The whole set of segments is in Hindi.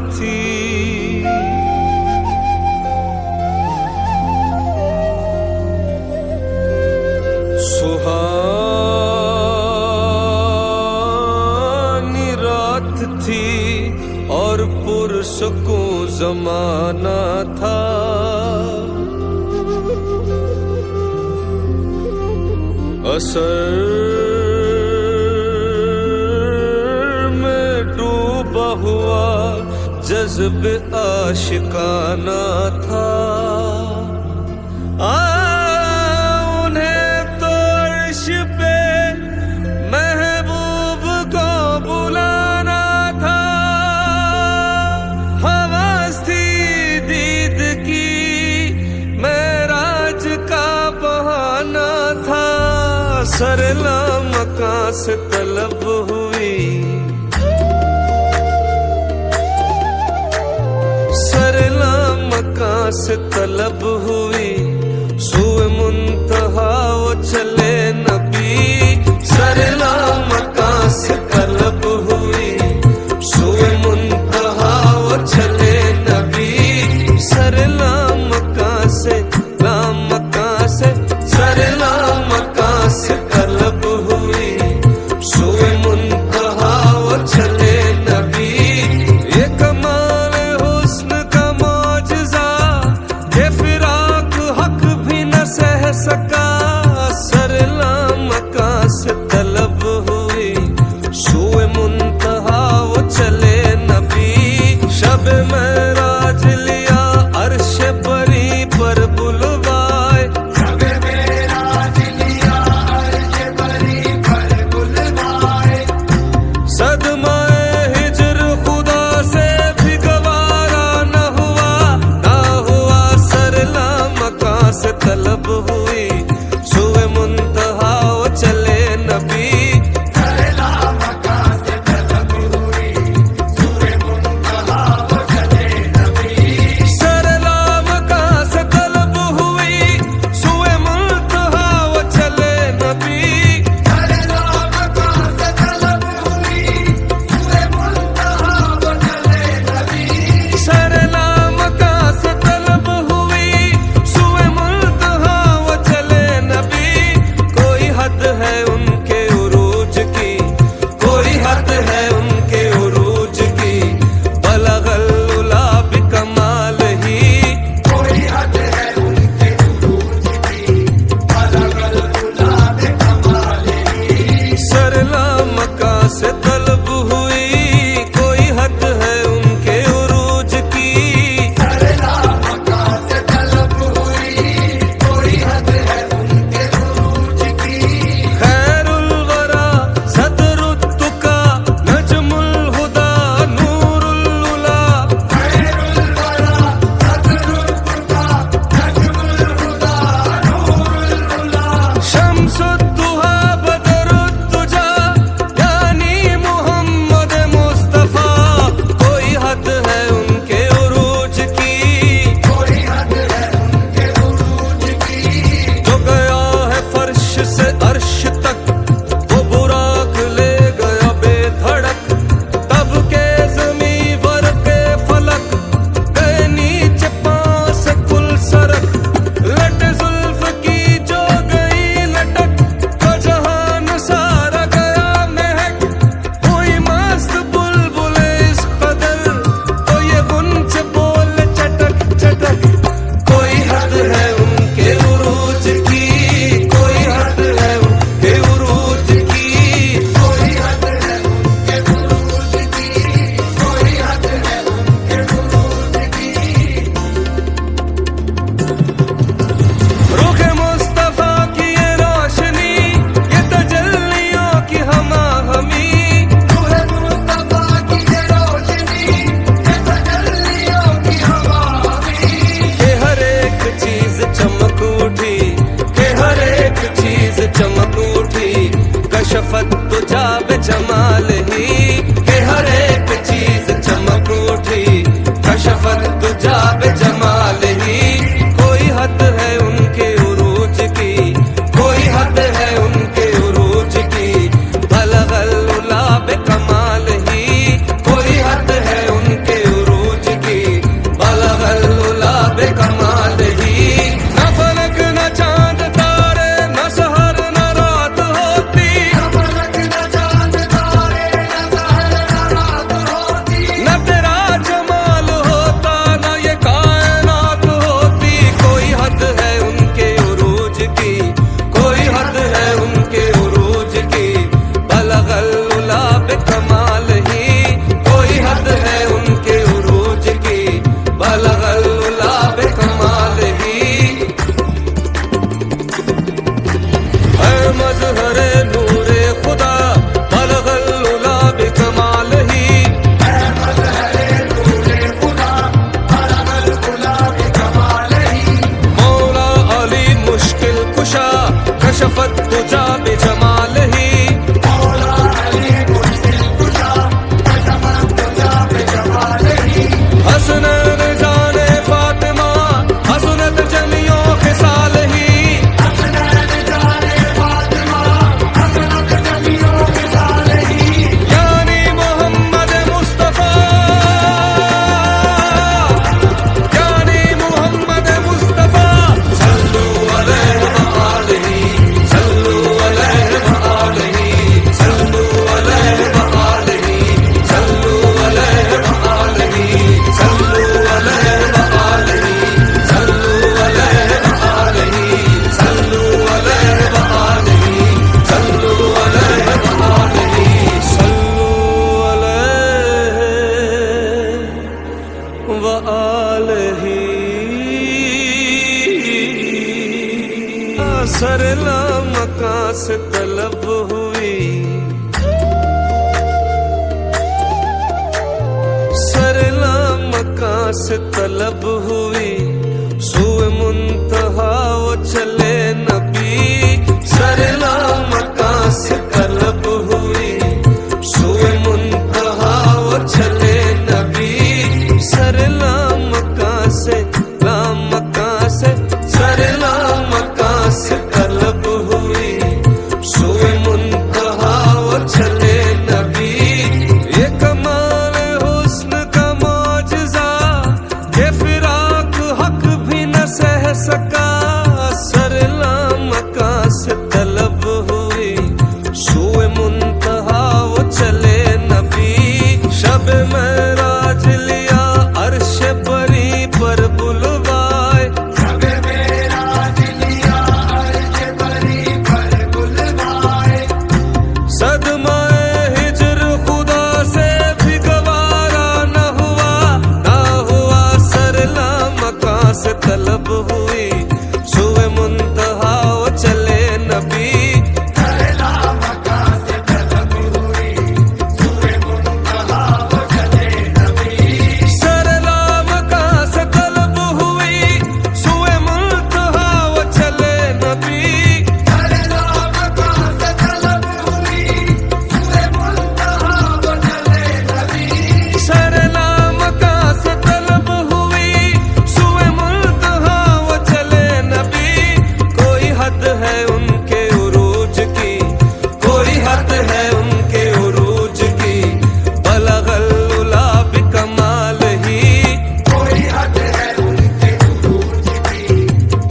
थी। सुहानी रात थी और पुरसुकूं जमाना था। असर में डूबा हुआ जज्ब आशिकाना था। उन्हें तो अर्श पे महबूब को बुलाना था। हवस थी दीद की मेराज का बहाना था। सरला मकां से तलब हुई, सरला मकां से तलब हुई। सुए मुंतहा वो चले नबी, सरला मकां से तलब हुई। सुए मुंतहा वो चले नबी, सरला मकां से मकां से सरला मकां से तलब हुई। सुए मुंतहा वो चले नबी। ये कमाल हुस्न का मौजज़ा ये फिराक हक भी न सह सका। सरला मकां से तलब हुई, सुए मुंतहा वो चले नबी। शब मेराज लिया अर्श परी पर बुलवाए, शब मेराज लिया अर्श परी पर बुलवाए। सदमाए हिज्र खुदा से भी गवारा न हुआ, ना हुआ। सरला मकां से तलब हुई, सुए मुंतहा वो चले नबी। सरला मकां से तलब हुई, सुए मुंतहा वो चले सरला मकां से तलब हुई, सरला मकां से तलब हुई, सूए मुंतहा वो चले नबी। सरला मकां से तलब हुई, सूए मुंतहा वो चले नबी। सरला मकां से सरला मकां से तलब हुई, सूए मुंतहा वो चले नबी। ये कमाल हुस्न का मौजज़ा, ये फिराक हक भी न सह सका। सरला मकां से तलब हुई, सूए मुंतहा वो चले नबी। शब महराज लिया अर्श परी पर बुलवाए, सदमाए हिजर खुदा से भी गवारा न हुआ, ना हुआ। सरला मकां से तलब हुई, सूए मुंतहा वो चले नबी। सरला मकां से तलब हुई, सूए मुंतहा वो चले नबी। सरला मकां से तलब हुई, सूए मुंतहा वो चले नबी। सरला मकां से तलब हुई, सूए मुंतहा वो चले नबी। सरला मकां से तलब हुई, सूए मुंतहा वो चले नबी। कोई हद है उनके उरूज की, कोई हद है उनके उरूज की, बलगल उला बिकमाल ही। कोई हद है उनके उरूज की,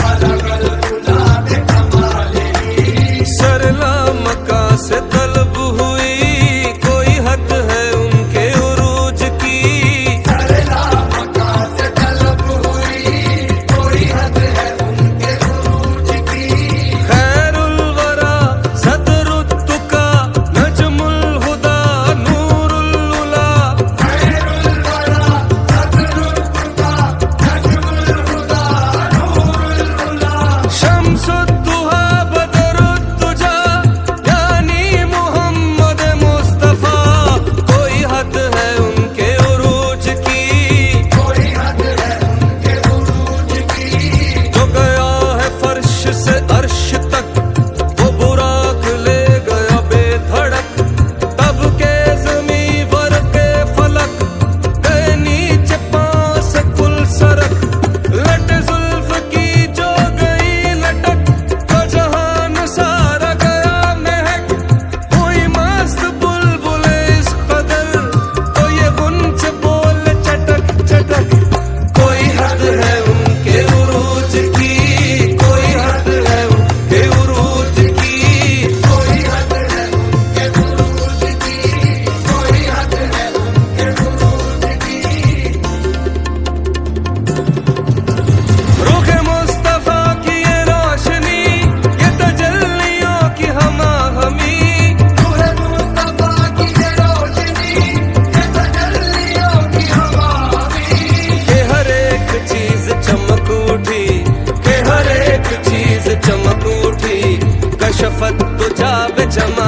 बलगल उला बिकमालिही। सरला मकां से तलब हुई, कोई हद है उनके उरूज की। सरला मकां से तलब हुई, कोई हद है उनके उरूज की। खैरुल वरा सदरुत्तुका, नजमुल हुदा नूरुल उला। खैरुल वरा सदरुत्तुका, नजमुल हुदा नूरुल उला। शम्सुद्दुहा बदरुद्दुजा, यानी मोहम्मद मुस्तफा। कोई हद है उनके उरूज की, कोई हद है उनके उरूज की। जो गया है फर्श से अर्श तक, वो बुराक ले गया बेधड़क। तब के ज़मी वर के फलक, गए नीचे पांव से कुल सरक। लट जुल्फ की जो गई लटक, तो जहान सारा गया महक। हुई मस्त बुलबुले इस कदर, तो ये गुंज बोल चटक चटक। कोई हद है उनके उरूज की, कोई हद है उनके उरूज की। कोई हद है उनके उरूज की, कोई हद है उनके उरूज की। रुख मुस्तफा की ये रोशनी, ये तजल्लियों की हमाहमी। रूहे मुस्तफा की ये रोशनी, ये तजल्लियों की हमामी। के हर एक चीज चमक उठी, के हर एक चीज चमक उठी। कशफत तुझा बे जमा